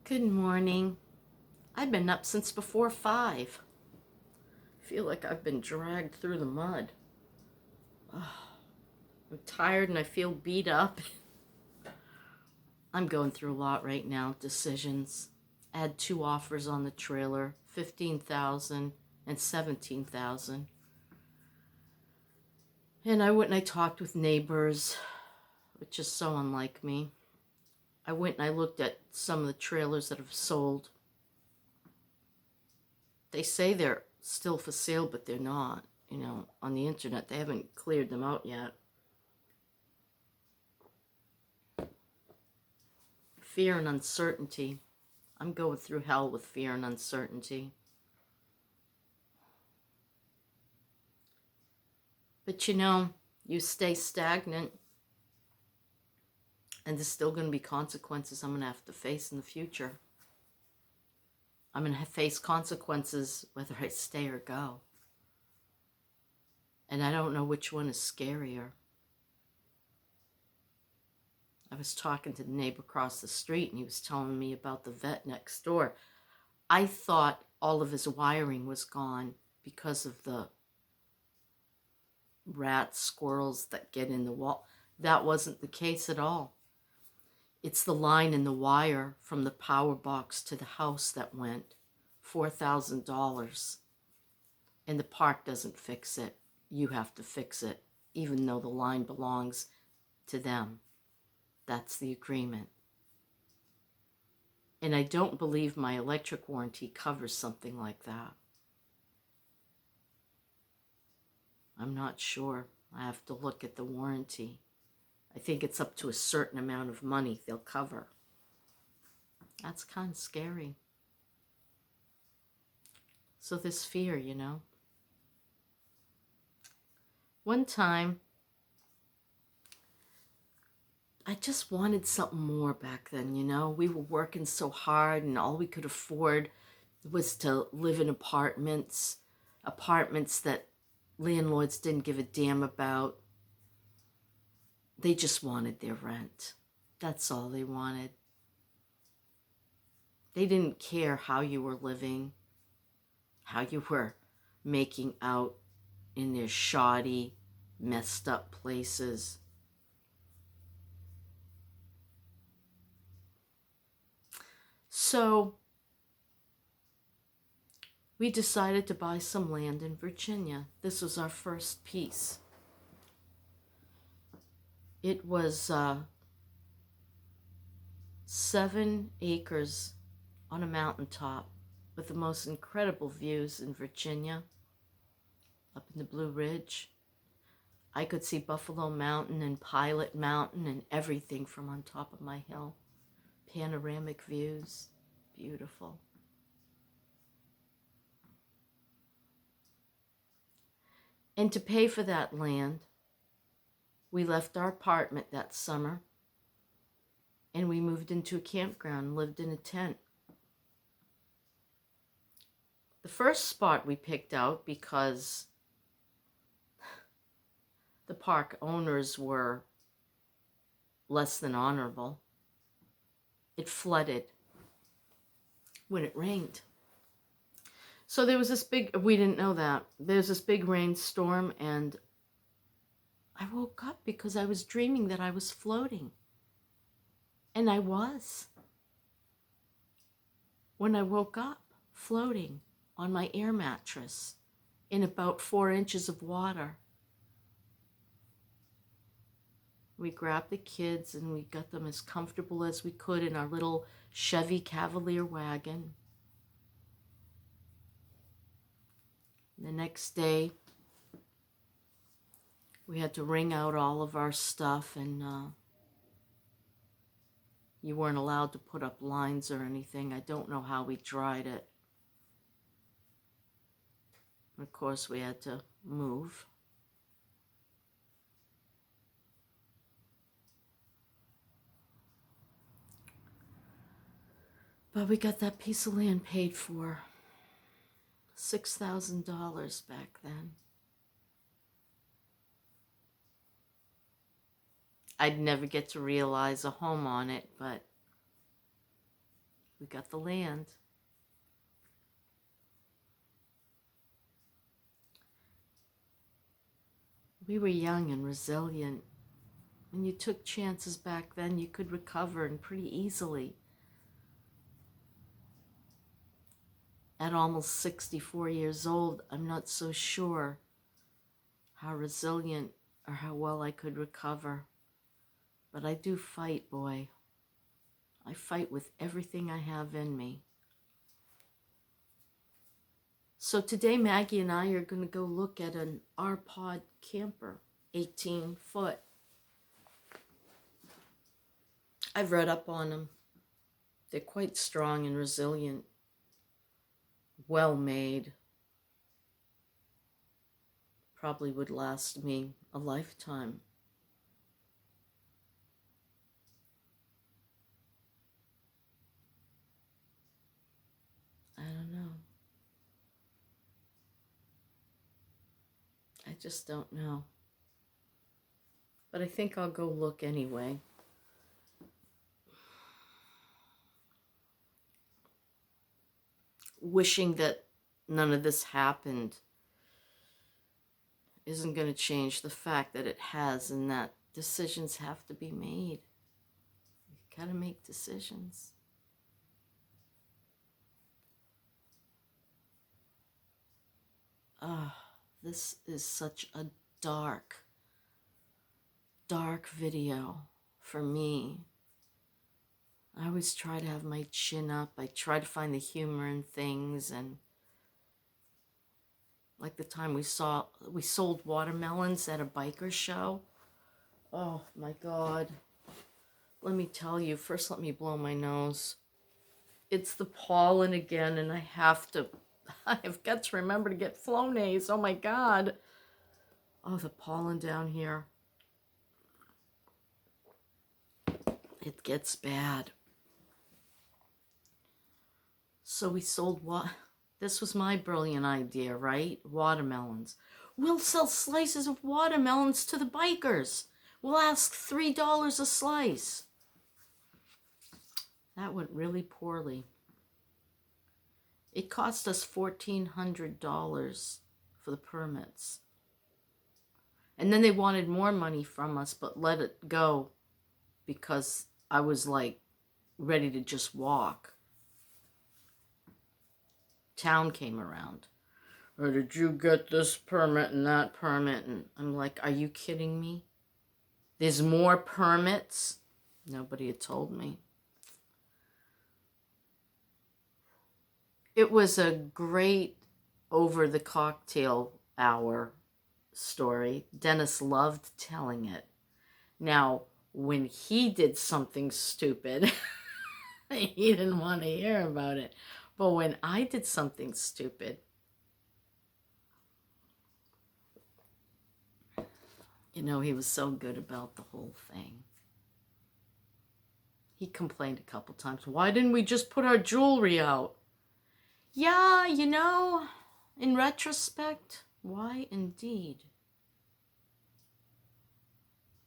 Good morning. I've been up since before 5. I feel like I've been dragged through the mud. I'm tired and I feel beat up. I'm going through a lot right now. Decisions. I had 2 offers on the trailer, 15,000 and 17,000. And I went and I talked with neighbors, which is so unlike me. I went and I looked at some of the trailers that have sold. They say they're still for sale, but they're not. On the internet, they haven't cleared them out yet. Fear and uncertainty. I'm going through hell with fear and uncertainty. But you stay stagnant, and there's still going to be consequences I'm going to have to face in the future. I'm going to face consequences whether I stay or go. And I don't know which one is scarier. I was talking to the neighbor across the street, and he was telling me about the vet next door. I thought all of his wiring was gone because of the rats, squirrels that get in the wall. That wasn't the case at all. It's the line in the wire from the power box to the house that went $4,000. And the park doesn't fix it. You have to fix it, even though the line belongs to them. That's the agreement. And I don't believe my electric warranty covers something like that. I'm not sure. I have to look at the warranty. I think it's up to a certain amount of money they'll cover. That's kind of scary. So this fear, One time, I just wanted something more back then, We were working so hard and all we could afford was to live in apartments that landlords didn't give a damn about. They just wanted their rent. That's all they wanted. They didn't care how you were living, how you were making out in their shoddy, messed up places. So we decided to buy some land in Virginia. This was our first piece. It was 7 acres on a mountaintop with the most incredible views in Virginia, up in the Blue Ridge. I could see Buffalo Mountain and Pilot Mountain and everything from on top of my hill. Panoramic views, beautiful. And to pay for that land, we left our apartment that summer and we moved into a campground, lived in a tent. The first spot we picked out because the park owners were less than honorable. It flooded when it rained. So there was this we didn't know that. There's this big rainstorm and I woke up because I was dreaming that I was floating. And I was. When I woke up, floating on my air mattress in about 4 inches of water. We grabbed the kids and we got them as comfortable as we could in our little Chevy Cavalier wagon. The next day, we had to wring out all of our stuff and you weren't allowed to put up lines or anything. I don't know how we dried it. Of course, we had to move. But we got that piece of land paid for. $6,000 back then. I'd never get to realize a home on it, but We got the land. We were young and resilient. When you took chances back then, you could recover and pretty easily. At almost 64 years old, I'm not so sure how resilient or how well I could recover. But I do fight, boy. I fight with everything I have in me. So today, Maggie and I are going to go look at an R-Pod camper, 18 foot. I've read up on them. They're quite strong and resilient. Well made. Probably would last me a lifetime. I don't know. I just don't know. But I think I'll go look anyway. Wishing that none of this happened isn't going to change the fact that it has, and that decisions have to be made. You gotta make decisions. This is such a dark video for me. I always try to have my chin up. I try to find the humor in things, and like the time we sold watermelons at a biker show. Oh my God. Let me tell you, first let me blow my nose. It's the pollen again, and I've got to remember to get Flonase. Oh my God. Oh, the pollen down here. It gets bad. So we sold this was my brilliant idea, right? Watermelons. We'll sell slices of watermelons to the bikers. We'll ask $3 a slice. That went really poorly. It cost us $1,400 for the permits. And then they wanted more money from us, but let it go because I was like ready to just walk. Town came around. Or did you get this permit and that permit? And I'm like, are you kidding me? There's more permits? Nobody had told me. It was a great over the cocktail hour story. Dennis loved telling it. Now, when he did something stupid, he didn't want to hear about it. But when I did something stupid, you know, he was so good about the whole thing. He complained a couple times, why didn't we just put our jewelry out? Yeah, you know, in retrospect, why indeed?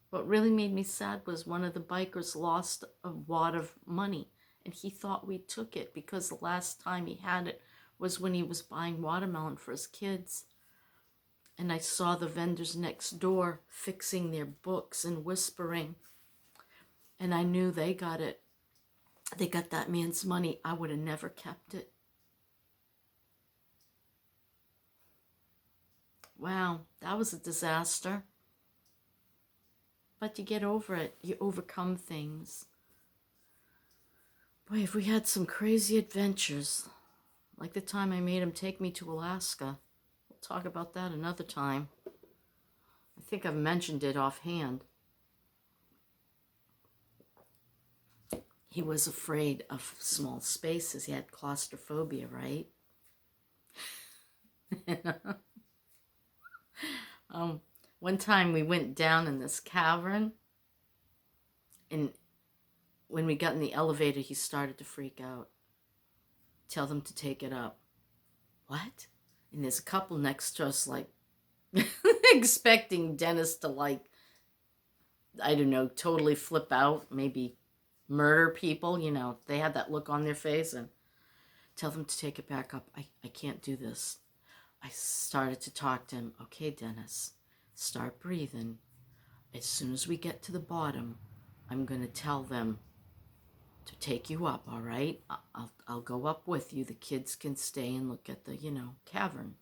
What really made me sad was one of the bikers lost a wad of money, and he thought we took it because the last time he had it was when he was buying watermelon for his kids. And I saw the vendors next door fixing their books and whispering, and I knew they got it. They got that man's money. I would have never kept it. Wow, that was a disaster. But you get over it. You overcome things. Boy, if we had some crazy adventures, like the time I made him take me to Alaska. We'll talk about that another time. I think I've mentioned it offhand. He was afraid of small spaces. He had claustrophobia, right? One time we went down in this cavern, and when we got in the elevator, he started to freak out. Tell them to take it up. What? And there's a couple next to us, like, expecting Dennis to, like, I don't know, totally flip out, maybe murder people, you know, they had that look on their face, and tell them to take it back up. I can't do this. I started to talk to him. Okay, Dennis, start breathing. As soon as we get to the bottom, I'm going to tell them to take you up, all right? I'll go up with you. The kids can stay and look at the, cavern.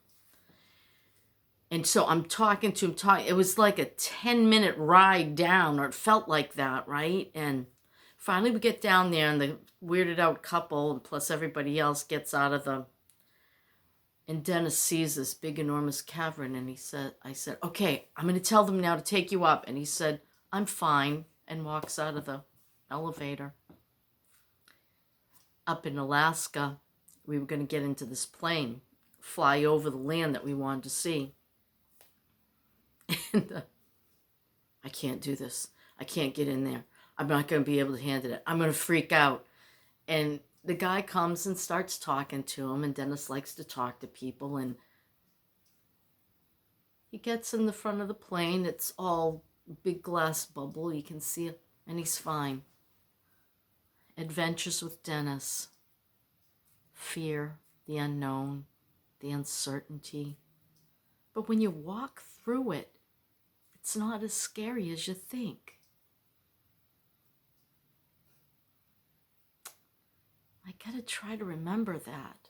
And so I'm talking to him. It was like a 10-minute ride down, or it felt like that, right? And finally we get down there, and the weirded out couple, and plus everybody else, gets out of the... And Dennis sees this big, enormous cavern, and I said, okay, I'm going to tell them now to take you up. And he said, I'm fine, and walks out of the elevator. Up in Alaska, we were going to get into this plane, fly over the land that we wanted to see. And I can't do this. I can't get in there. I'm not going to be able to handle it. I'm going to freak out. And the guy comes and starts talking to him, and Dennis likes to talk to people, and he gets in the front of the plane. It's all big glass bubble. You can see it, and he's fine. Adventures with Dennis. Fear, the unknown, the uncertainty. But when you walk through it, it's not as scary as you think. I gotta try to remember that.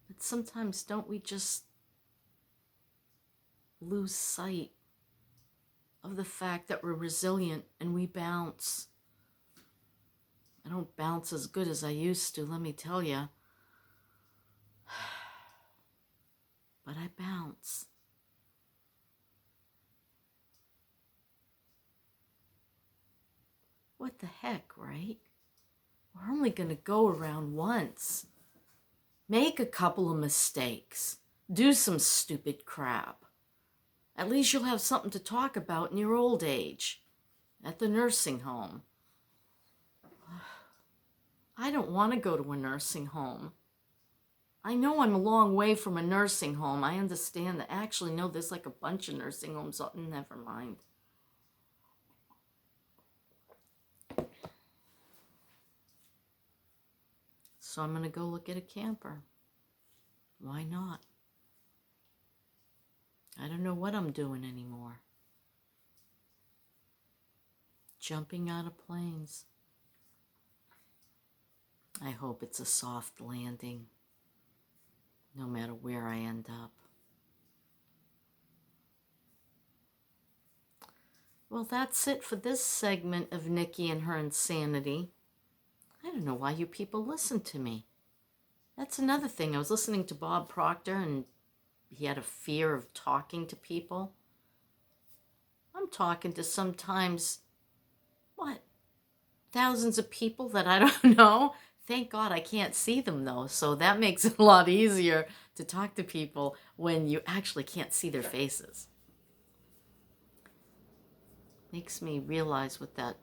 But sometimes don't we just lose sight of the fact that we're resilient and we bounce? I don't bounce as good as I used to, let me tell you. But I bounce. What the heck, right? We're only going to go around once. Make a couple of mistakes. Do some stupid crap. At least you'll have something to talk about in your old age. At the nursing home. I don't want to go to a nursing home. I know I'm a long way from a nursing home. I understand that. Actually, no, there's like a bunch of nursing homes. Oh, never mind. So I'm going to go look at a camper. Why not? I don't know what I'm doing anymore. Jumping out of planes. I hope it's a soft landing, no matter where I end up. Well, that's it for this segment of Nikki and her insanity. I don't know why you people listen to me. That's another thing. I was listening to Bob Proctor, and he had a fear of talking to people. I'm talking to sometimes, thousands of people that I don't know. Thank God I can't see them, though, so that makes it a lot easier to talk to people when you actually can't see their faces. Makes me realize what that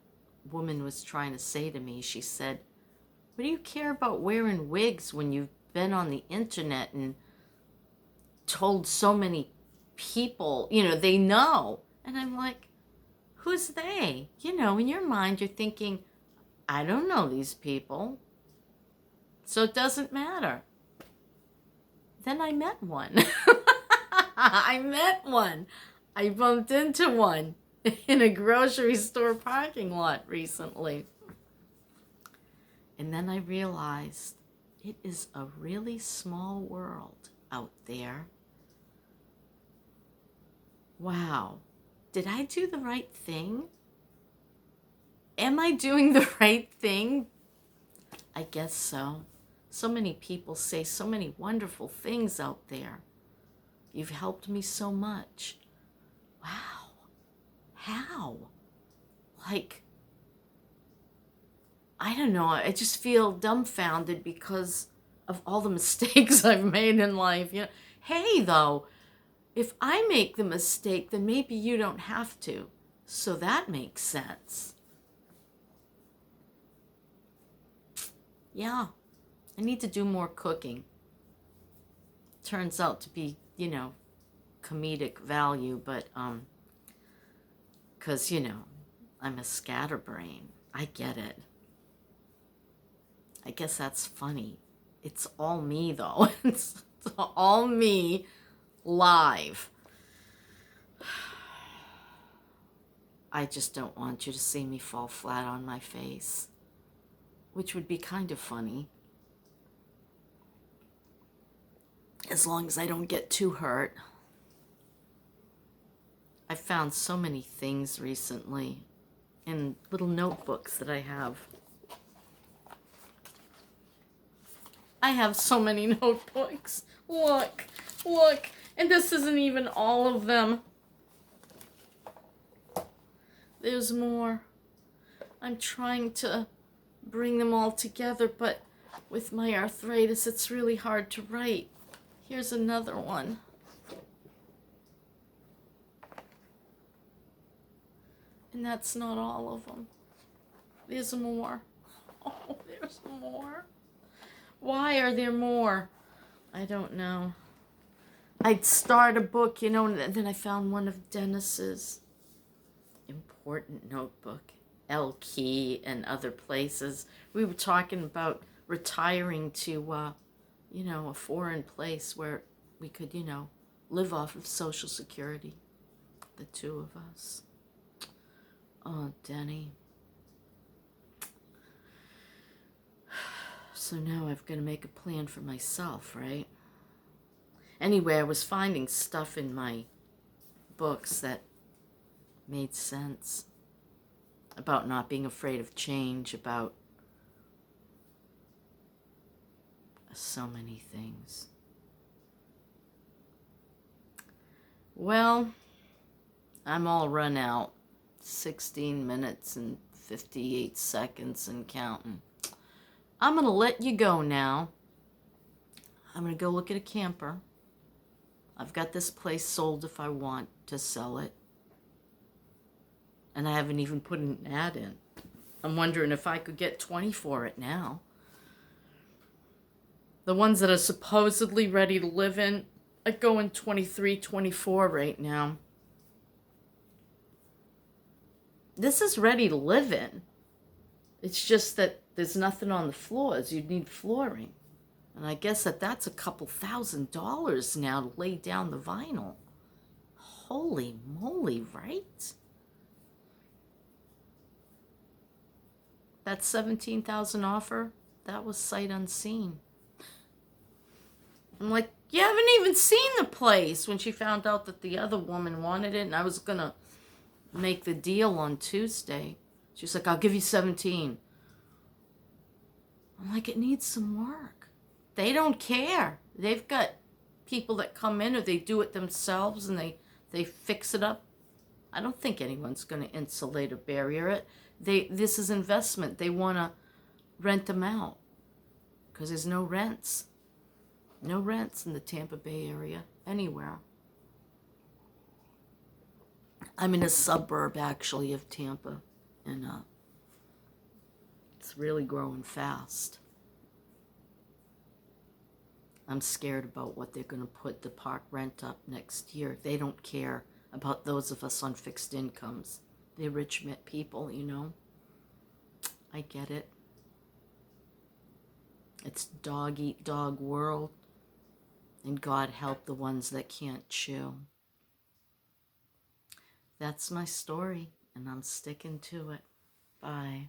woman was trying to say to me. She said, what do you care about wearing wigs when you've been on the internet and told so many people, they know? And I'm like, who's they? In your mind, you're thinking, I don't know these people, so it doesn't matter. Then I met one. I bumped into one in a grocery store parking lot recently. And then I realized it is a really small world out there. Wow. Did I do the right thing? Am I doing the right thing? I guess so. So many people say so many wonderful things out there. You've helped me so much. Wow. How? I don't know. I just feel dumbfounded because of all the mistakes I've made in life. Hey, though, if I make the mistake, then maybe you don't have to. So that makes sense. Yeah, I need to do more cooking. Turns out to be, comedic value, but, because, I'm a scatterbrain. I get it. I guess that's funny. It's all me, though. It's all me live. I just don't want you to see me fall flat on my face, which would be kind of funny. As long as I don't get too hurt. I found so many things recently in little notebooks that I have. I have so many notebooks. Look, look. And this isn't even all of them. There's more. I'm trying to bring them all together, but with my arthritis, it's really hard to write. Here's another one. And that's not all of them. There's more. Oh, there's more. Why are there more? I don't know. I'd start a book, you know, and then I found one of Dennis's important notebook, El Key and other places. We were talking about retiring to, you know, a foreign place where we could, you know, live off of Social Security, the two of us. Oh, Denny. So now I've got to make a plan for myself, right? Anyway, I was finding stuff in my books that made sense about not being afraid of change, about so many things. Well, I'm all run out. 16 minutes and 58 seconds and counting. I'm going to let you go now. I'm going to go look at a camper. I've got this place sold if I want to sell it. And I haven't even put an ad in. I'm wondering if I could get 20 for it now. The ones that are supposedly ready to live in are going 23, 24 right now. This is ready to live in. It's just that there's nothing on the floors. You'd need flooring. And I guess that's a couple $1,000s now to lay down the vinyl. Holy moly, right? That $17,000 offer, that was sight unseen. I'm like, you haven't even seen the place, when she found out that the other woman wanted it, and I was going to make the deal on Tuesday. She's like, I'll give you 17. I'm like, it needs some work. They don't care. They've got people that come in or they do it themselves and they fix it up. I don't think anyone's going to insulate or barrier it. This is investment. They want to rent them out because there's no rents. No rents in the Tampa Bay area, anywhere. I'm in a suburb, actually, of Tampa, and it's really growing fast. I'm scared about what they're going to put the park rent up next year. They don't care about those of us on fixed incomes. They're rich people, you know. I get it. It's dog-eat-dog world. And God help the ones that can't chew. That's my story, and I'm sticking to it. Bye.